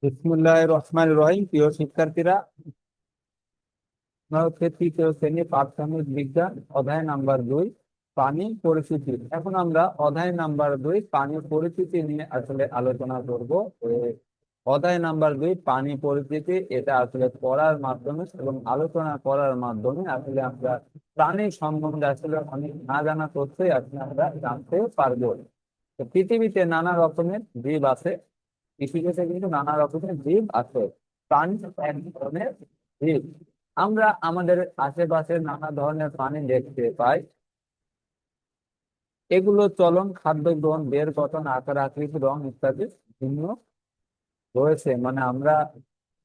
বিসমিল্লাহির রহমানির রহিম। প্রিয় শিক্ষার্থীরা, আমরা হচ্ছে তৃতীয় শ্রেণী প্রাথমিক বিজ্ঞান অধ্যায় নাম্বার 2 পানি পরিস্থিতি। এখন আমরা অধ্যায় নাম্বার 2 পানি পরিস্থিতি নিয়ে আসলে আলোচনা করব। অধ্যায় নাম্বার 2 পানি পরিস্থিতি, এটা আসলে পড়ার মাধ্যমে এবং আলোচনা করার মাধ্যমে আসলে আমরা প্রাণী সম্বন্ধে আসলে অনেক না জানা তথ্যই আসলে আমরা জানতে পারবো। তো পৃথিবীতে নানা রকমের জীব আছে। পৃথিবীতে কিন্তু নানা রকমের জীব আছে। প্রাণী এক ধরনের জীব। আমরা আমাদের আশেপাশে নানা ধরনের প্রাণী দেখতে পাই। এগুলো চলন, খাদ্য গ্রহণ, বের গঠন, আকার আকৃতি, রং ইত্যাদি ভিন্ন রয়েছে। মানে আমরা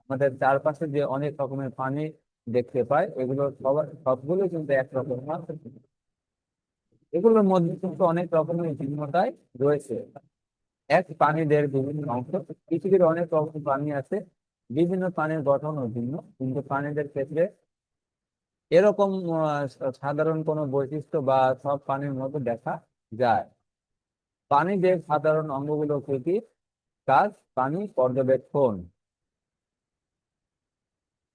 আমাদের চারপাশে যে অনেক রকমের প্রাণী দেখতে পাই, এগুলো সবগুলো কিন্তু একরকম না। এগুলোর মধ্যে কিন্তু অনেক রকমের ভিন্নতাই রয়েছে। এক, প্রাণীদের বিভিন্ন অংশ। পৃথিবীর অনেক রকম প্রাণী আছে, বিভিন্ন প্রাণীর গঠনও ভিন্ন, কিন্তু প্রাণীদের ক্ষেত্রে এরকম সাধারণ কোনো বৈশিষ্ট্য বা সব প্রাণীর মধ্যে দেখা যায়। প্রাণীদের সাধারণ অঙ্গগুলো কি কি? কাজ: প্রাণী পর্যবেক্ষণ।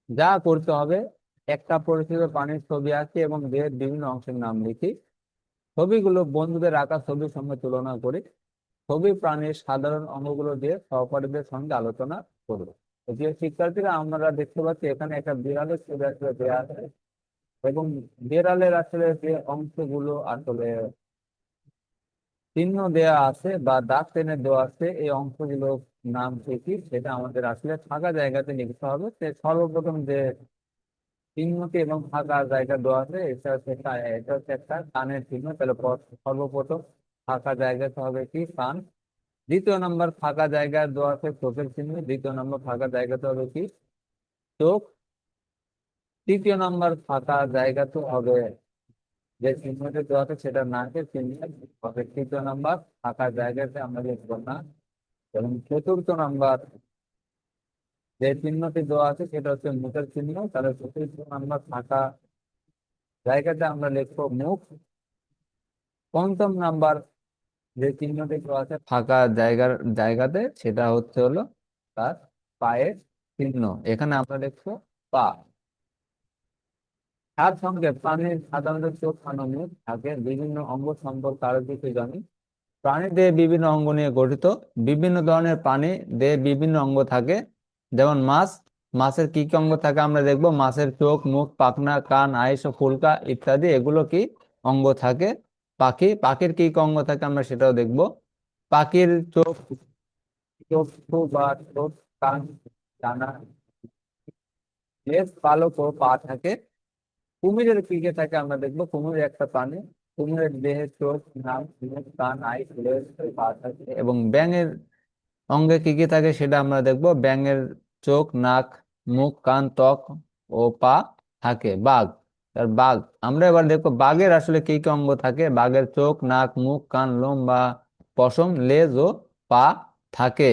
যা করতে হবে, একটা পরিচিত প্রাণীর ছবি আঁকি এবং দেহের বিভিন্ন অংশের নাম লিখি। ছবিগুলো বন্ধুদের আঁকা ছবির সঙ্গে তুলনা করি। ছবি প্রাণীর সাধারণ অঙ্গগুলো দিয়ে সহপাঠীদের সঙ্গে আলোচনা করব। প্রিয় শিক্ষার্থীরা, আমরা দেখতে পাচ্ছি এখানে একটা বিড়ালের ছবি আসলে দেওয়া আছে এবং বিড়ালের আসলে যে অংশগুলো আসলে চিহ্ন দেওয়া আছে বা দাগ টেনে দেওয়া আছে, এই অংশগুলো নাম কি কি সেটা আমাদের আসলে ফাঁকা জায়গাতে লিখতে হবে। সর্বপ্রথম যে চিহ্নটি এবং ফাঁকা জায়গা দেওয়া আছে, এটা হচ্ছে একটা কানের চিহ্ন। তাহলে সর্বপ্রথম ফাঁকা জায়গাতে হবে কি? কান। দ্বিতীয় নম্বর ফাঁকা জায়গায় দেওয়া আছে চোখের চিহ্ন। দ্বিতীয় নম্বর ফাঁকা জায়গাতে হবে কি? চোখ। তৃতীয় নম্বর ফাঁকা জায়গাতে হবে যে চিহ্নটি দেওয়া আছে সেটা নাকের চিহ্ন হবে। তৃতীয় নম্বর ফাঁকা জায়গাতে আমরা লিখবো না। এবং চতুর্থ নম্বর যে চিহ্নটি দেওয়া আছে সেটা হচ্ছে মুখের চিহ্ন। তাহলে চতুর্থ নম্বর ফাঁকা জায়গাতে আমরা লিখবো মুখ। পঞ্চম নাম্বার যে চিহ্নটি দেওয়া আছে ফাঁকা জায়গাতে সেটা হচ্ছে হলো তার পায়ের চিহ্ন। এখানে আমরা লিখবো পা। তার সঙ্গে প্রাণীর সাধারণত চোখ, কান ও মুখ থাকে। বিভিন্ন অঙ্গ সম্পর্কে আরো কিছু জানি। প্রাণীর দেহে বিভিন্ন অঙ্গ নিয়ে গঠিত। বিভিন্ন ধরনের প্রাণী দেহে বিভিন্ন অঙ্গ থাকে। যেমন মাছ, মাছের কি কি অঙ্গ থাকে আমরা দেখবো। মাছের চোখ, মুখ, পাখনা, কান, আইস ও ফুলকা ইত্যাদি এগুলো কি অঙ্গ থাকে। পাখি, পাখির কি কি অঙ্গ থাকে আমরা সেটাও দেখবো। পাখির চোখ, চক্ষু বা ঠোঁট, কান, ডানা, লেজ, পালক ও পা থাকে। কুমিরের কি কি থাকে আমরা দেখবো। কুমির একটা প্রাণী। কুমিরের দেহে চোখ, নাক, মুখ, কান, আইস, লেজ, পা থাকে। এবং ব্যাঙের অঙ্গে কি কি থাকে সেটা আমরা দেখবো। ব্যাঙের চোখ, নাক, মুখ, কান, ত্বক ও পা থাকে। বাঘ, বাঘ আমরা এবার দেখবো বাঘের আসলে কি কি অঙ্গ থাকে। বাঘের চোখ, নাক, মুখ, কান, লোম বা পশম, লেজ ও পা থাকে।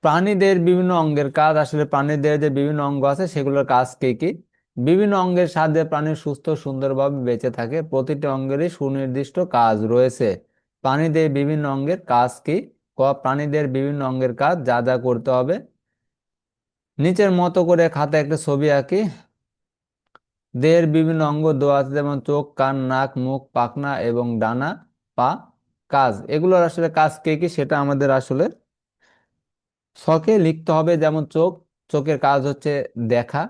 প্রাণীদের বিভিন্ন অঙ্গের কাজ। আসলে প্রাণীদের যে বিভিন্ন অঙ্গ আছে সেগুলোর কাজ কি কি? বিভিন্ন অঙ্গের সাহায্যে প্রাণী সুস্থ সুন্দরভাবে বেঁচে থাকে। প্রতিটি অঙ্গেরই সুনির্দিষ্ট কাজ রয়েছে। প্রাণীদের বিভিন্ন অঙ্গের কাজ কি? ক, প্রাণীদের বিভিন্ন অঙ্গের কাজ যা যা করতে হবে নিচের মতো করে খাতায় একটা ছবি আঁকি। দেহের বিভিন্ন অঙ্গ দেওয়া আছে, যেমন চোখ, কান, নাক, মুখ, পাখনা এবং ডানা, পা। কাজ, এগুলোর আসলে কাজ কি কি সেটা আমাদের আসলে ছকে লিখতে হবে। যেমন চোখ, চোখের কাজ হচ্ছে দেখা।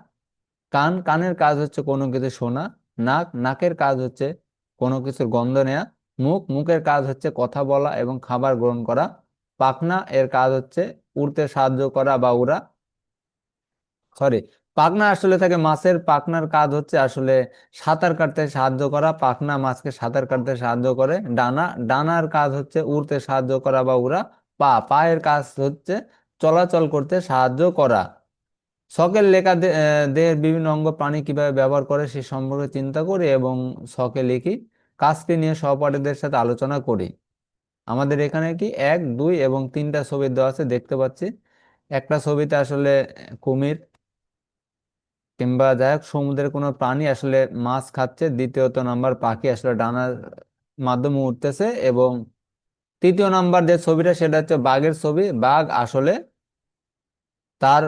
কান, কানের কাজ হচ্ছে কোনো কিছু শোনা। নাক, নাকের কাজ হচ্ছে কোনো কিছুর গন্ধ নেওয়া। মুখ, মুখের কাজ হচ্ছে কথা বলা এবং খাবার গ্রহণ করা। পাখনা, এর কাজ হচ্ছে উড়তে সাহায্য করা বা উড়া। সরি, পাখনা আসলে থাকে মাছের। পাখনার কাজ হচ্ছে আসলে সাঁতার কাটতে সাহায্য করা। পাখনা মাছকে সাঁতার কাটতে সাহায্য করে। ডানা, ডানার কাজ হচ্ছে উড়তে সাহায্য করা বা উড়া। পা, পায়ের কাজ হচ্ছে চলাচল করতে সাহায্য করা। শখের লেখা দেহের বিভিন্ন অঙ্গ প্রাণী কিভাবে ব্যবহার করে সে সম্পর্কে চিন্তা করি এবং শখে লিখি। কাজটি নিয়ে সহপাঠীদের সাথে আলোচনা করি। আমাদের এখানে কি 1, 2 এবং 3টা ছবি দেওয়া আছে দেখতে পাচ্ছি। একটা ছবিতে আসলে কুমির কিংবা যাই হোক সমুদ্রের কোনো প্রাণী আসলে মাছ খাচ্ছে। দ্বিতীয়ত নাম্বার পাখি আসলে ডানার মাধ্যমে উঠতেছে এবং তৃতীয় নাম্বার যে ছবিটা সেটা হচ্ছে বাঘের ছবি। বাঘ আসলে তার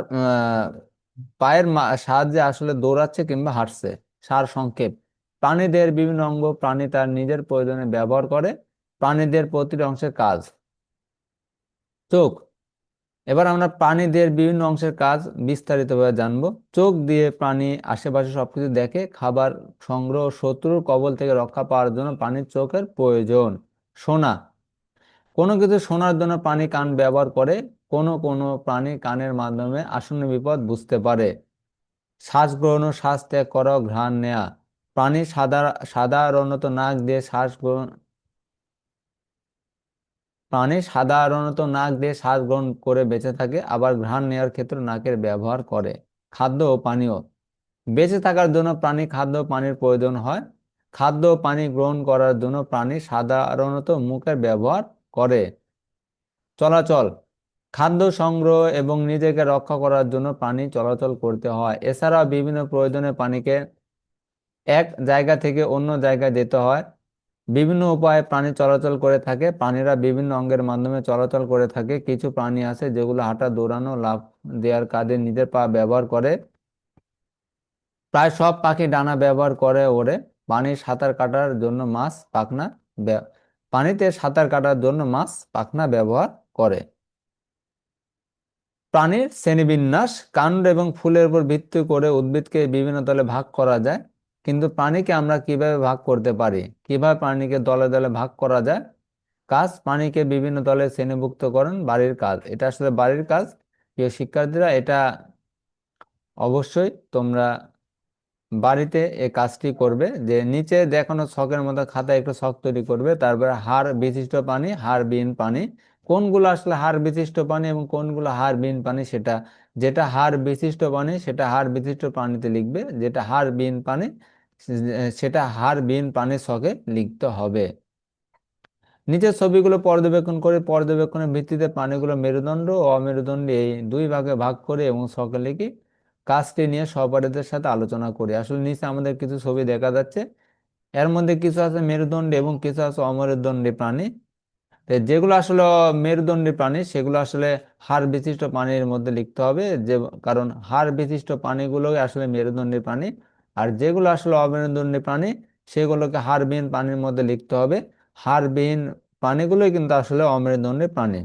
পায়ের সাহায্যে আসলে দৌড়াচ্ছে কিংবা হাঁটছে। সার সংক্ষেপ, প্রাণীদের বিভিন্ন অঙ্গ প্রাণী তার নিজের প্রয়োজনে ব্যবহার করে। প্রাণীদের প্রতিটি অংশের কাজ। চোখ। এবার আমরা প্রাণীদের বিভিন্ন অংশের কাজ বিস্তারিতভাবে জানবো। চোখ দিয়ে প্রাণী আশেপাশে সবকিছু দেখে। খাবার সংগ্রহ, শত্রুর কবল থেকে রক্ষা পাওয়ার জন্য প্রাণীর চোখের প্রয়োজন। শোনা, কোনো কিছু শোনার জন্য প্রাণী কান ব্যবহার করে। কোনো কোনো প্রাণী কানের মাধ্যমে আসন্ন বিপদ বুঝতে পারে। শ্বাস গ্রহণ ও শ্বাস ত্যাগ করা ও ঘ্রাণ নেয়া, প্রাণী সাধারণত নাক দিয়ে শ্বাস গ্রহণ প্রাণী সাধারণত নাক দিয়ে শ্বাস গ্রহণ করে বেঁচে থাকে, আবার ঘ্রাণ নেওয়ার ক্ষেত্রে নাকের ব্যবহার করে। খাদ্য ও পানীয়, বেঁচে থাকার জন্য প্রাণী খাদ্য ও পানির প্রয়োজন হয়। খাদ্য ও পানি গ্রহণ করার জন্য প্রাণী সাধারণত মুখের ব্যবহার করে। চলাচল, খাদ্য সংগ্রহ এবং নিজেকে রক্ষা করার জন্য প্রাণী চলাচল করতে হয়। এছাড়াও বিভিন্ন প্রয়োজনে প্রাণীকে এক জায়গা থেকে অন্য জায়গায় যেতে হয়। বিভিন্ন উপায়ে প্রাণী চলাচল করে থাকে। প্রাণীরা বিভিন্ন অঙ্গের মাধ্যমে চলাচল করে থাকে। কিছু প্রাণী আছে যেগুলো হাঁটা, দৌড়ানো, লাফ দেওয়ার কাজে নিজের পা ব্যবহার করে। প্রায় সব পাখি ডানা ব্যবহার করে ওড়ে। পানির সাঁতার কাটার জন্য মাছ পাখনা ব্য- পানিতে সাঁতার কাটার জন্য মাছ পাখনা ব্যবহার করে। প্রাণীর শ্রেণীবিন্যাস, কাণ্ড এবং ফুলের উপর ভিত্তি করে উদ্ভিদকে বিভিন্ন দলে ভাগ করা যায়। কিন্তু প্রাণীকে আমরা কিভাবে ভাগ করতে পারি, কিভাবে প্রাণীকে দলে দলে ভাগ করা যায়? কাজ, প্রাণীকে বিভিন্ন দলে শ্রেণীভুক্তকরণ বাড়ির কাজ। এটা আসলে বাড়ির কাজ। প্রিয় শিক্ষার্থীরা, এটা অবশ্যই তোমরা বাড়িতে এই কাজটি করবে। যে নিচে দেখানো ছকের মতো খাতায় একটু ছক তৈরি করবে, তারপরে হাড় বিশিষ্ট পানি, হাড়বিহীন পানি, কোনগুলো আসলে হাড় বিশিষ্ট পানি এবং কোনগুলো হাড়বিহীন পানি সেটা, যেটা হাড় বিশিষ্ট পানি সেটা হাড় বিশিষ্ট পানিতে লিখবে, যেটা হাড়বিহীন পানি সেটা হাড়বিহীন পানির ছকে লিখতে হবে। নিচের ছবিগুলো পর্যবেক্ষণ করে পর্যবেক্ষণের ভিত্তিতে প্রাণীগুলো মেরুদণ্ড ও অমেরুদণ্ডী এই দুই ভাগে ভাগ করে এবং ছকে লিখি। কাজটি নিয়ে সহপাঠীদের সাথে আলোচনা করি। আসলে নিচে আমাদের কিছু ছবি দেখা যাচ্ছে, এর মধ্যে কিছু আছে মেরুদণ্ডী এবং কিছু আছে অমেরুদণ্ডী প্রাণী। তো যেগুলো আসলে মেরুদণ্ডী প্রাণী সেগুলো আসলে হাড় বিশিষ্ট প্রাণীর মধ্যে লিখতে হবে, যে কারণ হাড় বিশিষ্ট প্রাণীগুলো আসলে মেরুদণ্ডী প্রাণী। আর যেগুলো আসলে অমেরুদণ্ডী প্রাণী সেগুলোকে হাড়বিহীন প্রাণীর মধ্যে লিখতে হবে। হাড়বিহীন প্রাণীগুলোই কিন্তু আসলে অমেরুদণ্ডী প্রাণী।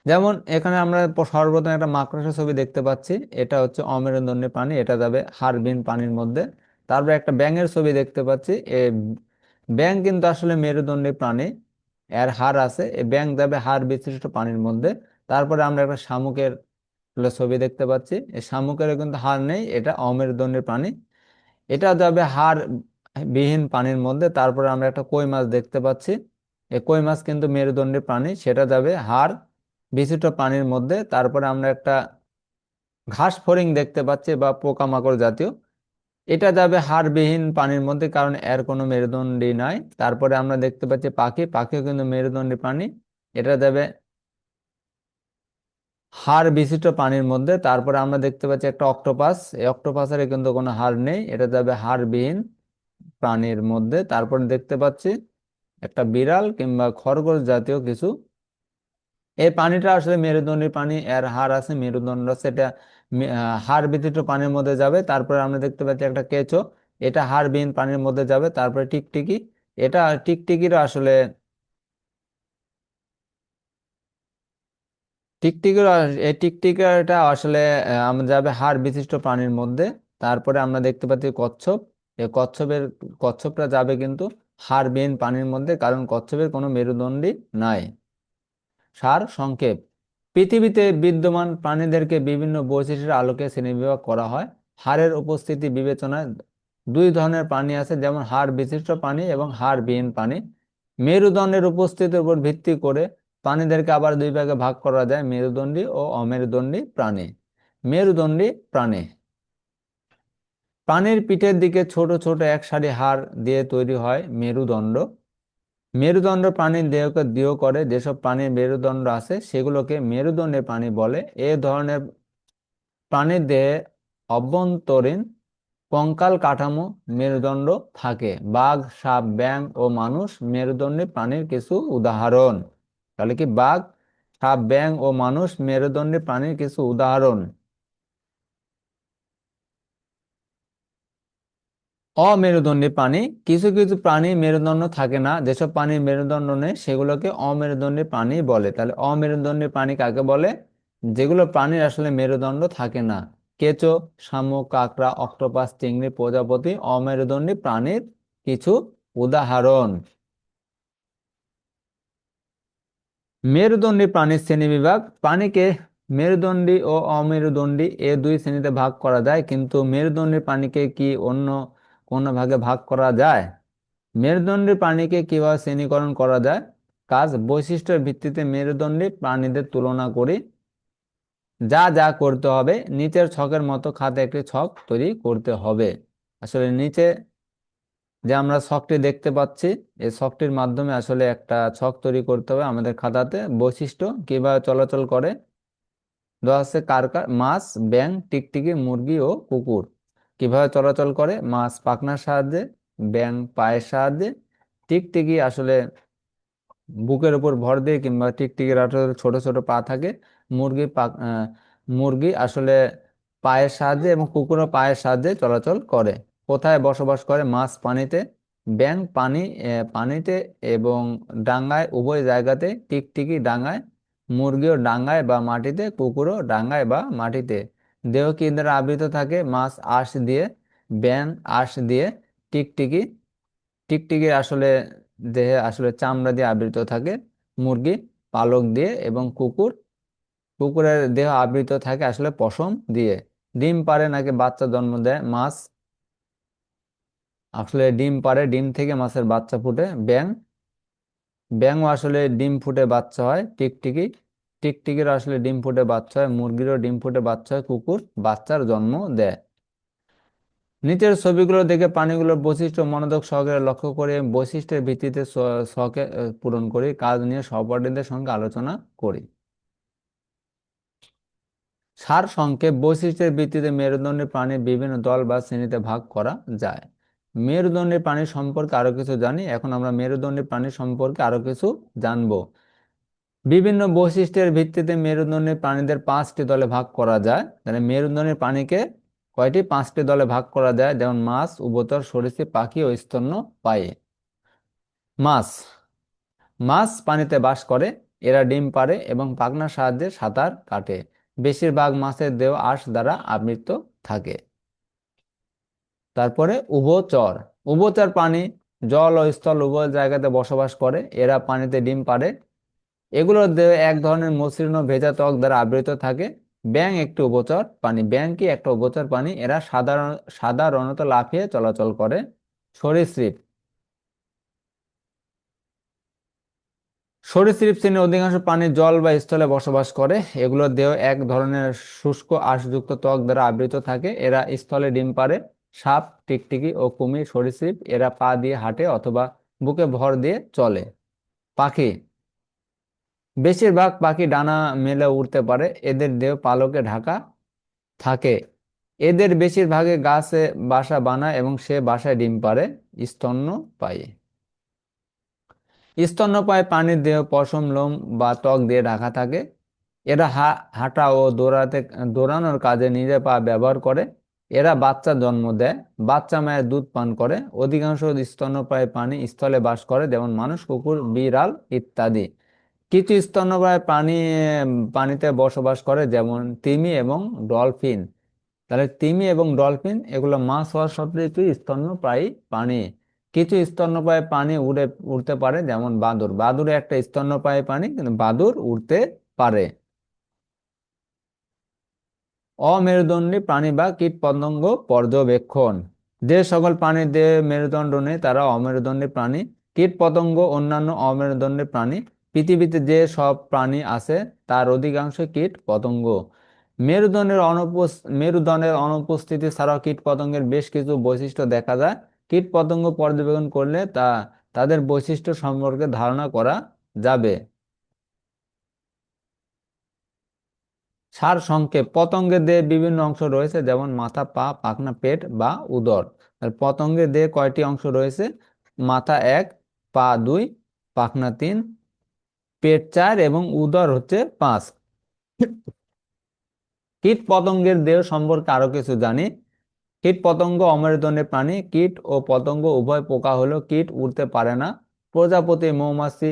যেমন এখানে আমরা সর্বপ্রথম একটা মাকড়সার ছবি দেখতে পাচ্ছি, এটা হচ্ছে অমেরুদণ্ডী প্রাণী, এটা যাবে হাড়বিহীন প্রাণীর মধ্যে। তারপরে একটা ব্যাঙের ছবি দেখতে পাচ্ছি, ব্যাঙ কিন্তু আসলে মেরুদণ্ডী প্রাণী, এর হাড় আছে, এই ব্যাঙ যাবে হাড় বিশিষ্ট প্রাণীর মধ্যে। তারপরে আমরা একটা শামুকের ছবি দেখতে পাচ্ছি, এই শামুকের কিন্তু হাড় নেই, এটা অমেরুদণ্ডী প্রাণী, এটা যাবে হাড় বিহীন পানির মধ্যে। তারপরে আমরা একটা কই মাছ দেখতে পাচ্ছি, এই কই মাছ কিন্তু মেরুদণ্ডী প্রাণী, সেটা যাবে হাড় বিশিষ্ট প্রাণীর মধ্যে। তারপরে আমরা একটা ঘাস ফড়িং দেখতে পাচ্ছি বা পোকামাকড় জাতীয়, এটা যাবে হাড়বিহীন পানির মধ্যে, কারণ এর কোনো মেরুদণ্ডী নাই। তারপরে আমরা দেখতে পাচ্ছি পাখি, পাখিও কিন্তু মেরুদণ্ডী প্রাণী, এটা যাবে হাড় বিশিষ্ট প্রাণীর মধ্যে। তারপরে আমরা দেখতে পাচ্ছি একটা অক্টোপাস, এই অক্টোপাসের কিন্তু কোনো হাড় নেই, এটা যাবে হাড়বিহীন প্রাণীর মধ্যে। তারপর দেখতে পাচ্ছি একটা বিড়াল কিংবা খরগোশ জাতীয় কিছু, এই প্রাণীটা আসলে মেরুদণ্ডী প্রাণী, এর হাড় আছে, মেরুদণ্ড আছে, এটা হাড় ব্যতীত পানির মধ্যে যাবে। তারপরে আমরা দেখতে পাচ্ছি একটা কেঁচো, এটা হাড়বিহীন পানির মধ্যে যাবে। তারপরে টিকটিকি, এটা টিকটিকির আসলে টিকটিকির এই টিকটিকিটা আসলে আমরা যাবে হাড় বিশিষ্ট প্রাণীর মধ্যে। তারপরে আমরা দেখতে পাচ্ছি কচ্ছপ, এই কচ্ছপটা যাবে কিন্তু হাড়বিহীন পানির মধ্যে, কারণ কচ্ছপের কোনো মেরুদণ্ডী নাই। সার সংক্ষেপ, পৃথিবীতে বিদ্যমান প্রাণীদেরকে বিভিন্ন বৈশিষ্ট্যের আলোকে শ্রেণীবিভাগ করা হয়। হাড়ের উপস্থিতি বিবেচনায় দুই ধরনের প্রাণী আছে, যেমন হাড় বিশিষ্ট প্রাণী এবং হাড়বিহীন প্রাণী। মেরুদণ্ডের উপস্থিতির উপর ভিত্তি করে প্রাণীদেরকে আবার দুই ভাগে ভাগ করা যায়, মেরুদণ্ডী ও অমেরুদণ্ডী প্রাণী। মেরুদণ্ডী প্রাণী, প্রাণীর পিঠের দিকে ছোট ছোট এক সারি হাড় দিয়ে তৈরি হয় মেরুদণ্ড। মেরুদণ্ড প্রাণীর দেহকে দৃঢ় করে। যেসব প্রাণীর মেরুদণ্ড আছে সেগুলোকে মেরুদণ্ডী প্রাণী বলে। এ ধরনের প্রাণীর দেহে অভ্যন্তরীণ কঙ্কাল কাঠামো মেরুদণ্ড থাকে। বাঘ, সাপ, ব্যাঙ ও মানুষ মেরুদণ্ডী প্রাণীর কিছু উদাহরণ। তাহলে কি বাঘ, সাপ, ব্যাঙ ও মানুষ মেরুদণ্ডী প্রাণীর কিছু উদাহরণ। অমেরুদণ্ডী প্রাণী, কিছু কিছু প্রাণী মেরুদণ্ড থাকে না, যেসব প্রাণীর মেরুদণ্ড নেই সেগুলোকে অমেরুদণ্ডী প্রাণী বলে। তাহলে অমেরুদণ্ডী প্রাণী কাকে বলে? যেগুলো প্রাণীর আসলে মেরুদণ্ড থাকে না। কেঁচো, শামুক, কাঁকড়া, অক্টোপাস, চিংড়ি, প্রজাপতি অমেরুদণ্ডী প্রাণীর কিছু উদাহরণ। মেরুদণ্ডী প্রাণীর শ্রেণীবিভাগ। প্রাণীকে মেরুদণ্ডী ও অমেরুদণ্ডী এ দুই শ্রেণীতে ভাগ করা যায়, কিন্তু মেরুদণ্ডী প্রাণীকে কি অন্য কোনো ভাগে ভাগ করা যায়? মেরুদণ্ডী প্রাণীকে কিভাবে শ্রেণীকরণ করা যায়? কাজ, বৈশিষ্ট্যের ভিত্তিতে মেরুদণ্ডী প্রাণীদের তুলনা করি। যা যা করতে হবে, নিচের ছকের মতো খাতে একটি ছক তৈরি করতে হবে। আসলে নিচে যে আমরা ছকটি দেখতে পাচ্ছি, এই ছকটির মাধ্যমে আসলে একটা ছক তৈরি করতে হবে আমাদের খাতাতে। বৈশিষ্ট্য কিভাবে চলাচল করে দেওয়া আছে, কার কার, মাছ, ব্যাঙ, টিকটিকি, মুরগি ও কুকুর কিভাবে চলাচল করে? মাছ পাখনার সাহায্যে, ব্যাঙ পায়ের সাহায্যে, টিকটিকি আসলে বুকের উপর ভর দিয়ে, কিংবা টিকটিকির আসলে ছোট ছোট পা থাকে। মুরগি আসলে পায়ের সাহায্যে এবং কুকুরও পায়ের সাহায্যে চলাচল করে। কোথায় বসবাস করে? মাছ পানিতে, ব্যাঙ পানিতে এবং ডাঙায়, উভয় জায়গাতে। টিকটিকি ডাঙায়, মুরগিও ডাঙায় বা মাটিতে, কুকুরও ডাঙায় বা মাটিতে। দেহ কি দ্বারা আবৃত থাকে? মাছ আঁশ দিয়ে, ব্যাঙ আঁশ দিয়ে, টিকটিকি টিকটিকি আসলে দেহে আসলে চামড়া দিয়ে আবৃত থাকে। মুরগি পালক দিয়ে, এবং কুকুরের দেহ আবৃত থাকে আসলে পশম দিয়ে। ডিম পাড়ে নাকি বাচ্চা জন্ম দেয়? মাছ আসলে ডিম পাড়ে, ডিম থেকে মাছের বাচ্চা ফুটে। ব্যাঙও আসলে ডিম ফুটে বাচ্চা হয়। টিকটিকির আসলে ডিম ফুটে বাচ্চা হয়। মুরগিরও ডিম ফুটে বাচ্চা হয়। কুকুর বাচ্চার জন্ম দেয়। নিচের ছবিগুলো দেখে প্রাণীগুলোর বৈশিষ্ট্য মনোযোগ সহকারে লক্ষ্য করে বৈশিষ্ট্যের ভিত্তিতে ছকে পূরণ করি। কাজ নিয়ে সহপাঠীদের সঙ্গে আলোচনা করি। সার সংক্ষেপ, বৈশিষ্ট্যের ভিত্তিতে মেরুদণ্ডী প্রাণীর বিভিন্ন দল বা শ্রেণীতে ভাগ করা যায়। মেরুদণ্ডী প্রাণী সম্পর্কে আরো কিছু জানি। এখন আমরা মেরুদণ্ডী প্রাণী সম্পর্কে আরো কিছু জানবো। বিভিন্ন বৈশিষ্ট্যের ভিত্তিতে মেরুদণ্ডী প্রাণীদের 5টি দলে ভাগ করা যায়। তাহলে মেরুদণ্ডী প্রাণীকে কয়টি? 5টি দলে ভাগ করা যায়। যেমন মাছ, উভচর, সরীসৃপ, পাখি ও স্তন্যপায়ী। মাছ মাছ পানিতে বাস করে। এরা ডিম পাড়ে এবং পাখনার সাহায্যে সাঁতার কাটে। বেশিরভাগ মাছের দেহ আঁশ দ্বারা আবৃত থাকে। তারপরে উভচর। উভচর প্রাণী জল ও স্থল উভয় জায়গাতে বসবাস করে। এরা পানিতে ডিম পাড়ে। এগুলোর দেহ এক ধরনের মসৃণ ভেজা ত্বক দ্বারা আবৃত থাকে। ব্যাঙ একটি উভচর প্রাণী। ব্যাঙ কি একটা উভচর প্রাণী। এরা সাধারণত লাফিয়ে চলাচল করে। সরীসৃপ সরীসৃপ শ্রেণীর অধিকাংশ প্রাণী জল বা স্থলে বসবাস করে। এগুলোর দেহ এক ধরনের শুষ্ক আঁশযুক্ত ত্বক দ্বারা আবৃত থাকে। এরা স্থলে ডিম পাড়ে। সাপ, টিকটিকি ও কুমির সরীসৃপ। এরা পা দিয়ে হাঁটে অথবা বুকে ভর দিয়ে চলে। পাখি বেশিরভাগ পাখি ডানা মেলে উড়তে পারে। এদের দেহ পালকে ঢাকা থাকে। এদের বেশিরভাগে গাছে বাসা বানায় এবং সে বাসায় ডিম পাড়ে। স্তন্যপায়ী স্তন্যপায়ী প্রাণীর দেহ পশম, লোম বা ত্বক দিয়ে ঢাকা থাকে। এরা হাঁটা ও দৌড়ানোর কাজে নিজের পা ব্যবহার করে। এরা বাচ্চা জন্ম দেয়। বাচ্চা মায়ের দুধ পান করে। অধিকাংশ স্তন্যপায়ী প্রাণী স্থলে বাস করে, যেমন মানুষ, কুকুর, বিড়াল ইত্যাদি। কিছু স্তন্যপায়ী প্রাণী পানিতে বসবাস করে, যেমন তিমি এবং ডলফিন। তাহলে তিমি এবং ডলফিন এগুলো মাছ হওয়ার সত্ত্বেও একটি স্তন্যপায়ী প্রাণী। কিছু স্তন্যপায়ী প্রাণী উড়তে পারে, যেমন বাদুড়। বাদুড় একটা স্তন্যপায়ী প্রাণী, কিন্তু বাদুড় উড়তে পারে। অমেরুদণ্ডী প্রাণী বা কীটপতঙ্গ পর্যবেক্ষণ। যে সকল প্রাণীর দেহে মেরুদণ্ড নেই তারা অমেরুদণ্ডী প্রাণী। কীটপতঙ্গ অন্যান্য অমেরুদণ্ডী প্রাণী। পৃথিবীতে যে সব প্রাণী আছে তার অধিকাংশ কীট পতঙ্গ। মেরুদণ্ডের অনুপস্থিতি ছাড়াও কীটপতঙ্গের বেশ কিছু বৈশিষ্ট্য দেখা যায়। কীটপতঙ্গ পর্যবেক্ষণ করলে তাদের বৈশিষ্ট্য সম্পর্কে ধারণা করা যাবে। সার সংক্ষেপ, পতঙ্গের দেহে বিভিন্ন অংশ রয়েছে, যেমন মাথা, পা, পাখনা, পেট বা উদর। আর পতঙ্গের দেহে কয়টি অংশ রয়েছে? মাথা 1, পা 2, পাখনা 3, পেট 4 এবং উদর হচ্ছে 5। কীট পতঙ্গের দেহ সম্পর্কে আরো কিছু জানি। কীট পতঙ্গ অমেরুদণ্ডী প্রাণী। কীট ও পতঙ্গ উভয় পোকা হলেও কীট উড়তে পারে না। প্রজাপতি, মৌমাছি,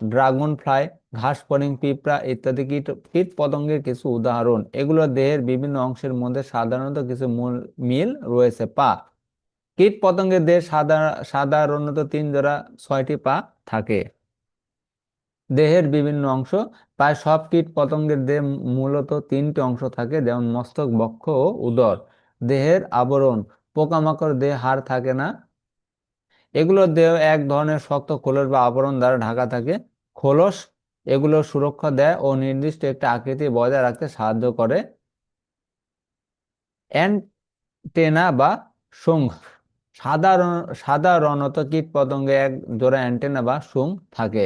ড্রাগন ফ্লাই, ঘাস ফড়িং, পিঁপড়া ইত্যাদি কীট কীট পতঙ্গের কিছু উদাহরণ। এগুলো দেহের বিভিন্ন অংশের মধ্যে সাধারণত কিছু মূল মিল রয়েছে। পা, কীট পতঙ্গের দেহে সাধারণত 3 জোড়া 6টি পা থাকে। দেহের বিভিন্ন অংশ, প্রায় সব কীট পতঙ্গের দেহে মূলত 3টি অংশ থাকে, যেমন মস্তক, বক্ষ ও উদর। দেহের আবরণ, পোকামাকড় দেহে হাড় থাকে না, এগুলোর দেহ এক ধরনের শক্ত খোলস বা আবরণ দ্বারা ঢাকা থাকে। খোলস এগুলো সুরক্ষা দেয় ও নির্দিষ্ট একটি আকৃতি বজায় রাখতে সাহায্য করে। অ্যান্টেনা বা শুং, সাধারণ সাধারণত কীট পতঙ্গে এক জোড়া অ্যান্টেনা বা শুং থাকে।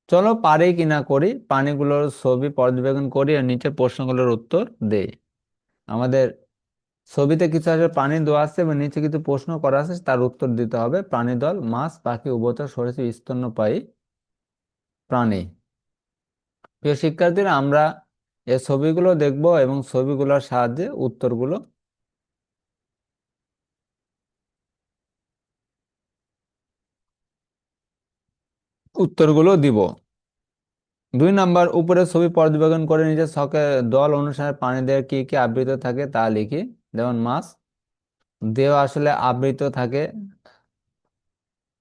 চলো পারি কিনা করি, প্রাণীগুলোর ছবি পর্যবেক্ষণ করি আর নিচে প্রশ্নগুলোর উত্তর দেই। আমাদের ছবিতে কিছু আসলে প্রাণী দেওয়া আছে এবং নিচে কিছু প্রশ্ন করা আছে, তার উত্তর দিতে হবে। প্রাণী দল: মাছ, পাখি, উভচর, সরীসৃপ, স্তন্যপায়ী প্রাণী। প্রিয় শিক্ষার্থীরা, আমরা এই ছবিগুলো দেখব এবং ছবিগুলোর সাহায্যে উত্তরগুলো দিব। 2 নাম্বার, উপরে ছবি পর্যবেক্ষণ করে নিচে ছকে দল অনুসারে প্রাণীদের কি কি আবৃত থাকে তা লিখি। যেমন মাছ দেহ আসলে আবৃত থাকে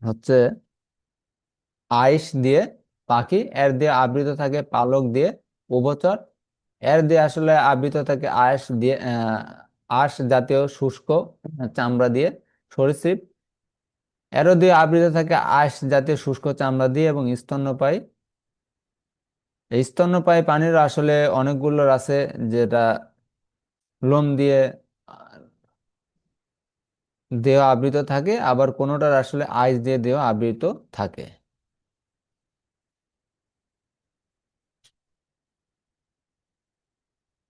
হচ্ছে আইস দিয়ে। পাখি এর দিয়ে আবৃত থাকে পালক দিয়ে। উভচর এর দিয়ে আসলে আবৃত থাকে আঁশ দিয়ে, আঁশ জাতীয় শুষ্ক চামড়া দিয়ে। সরীসৃপ এরও দিয়ে আবৃত থাকে আঁশ জাতীয় শুষ্ক চামড়া দিয়ে। এবং স্তন্যপায়ী, এই স্তন্যপায়ী প্রাণীর আসলে অনেকগুলোর আছে যেটা লোম দিয়ে দেহ আবৃত থাকে, আবার কোনোটার আসলে আঁশ দিয়ে দেহ আবৃত থাকে।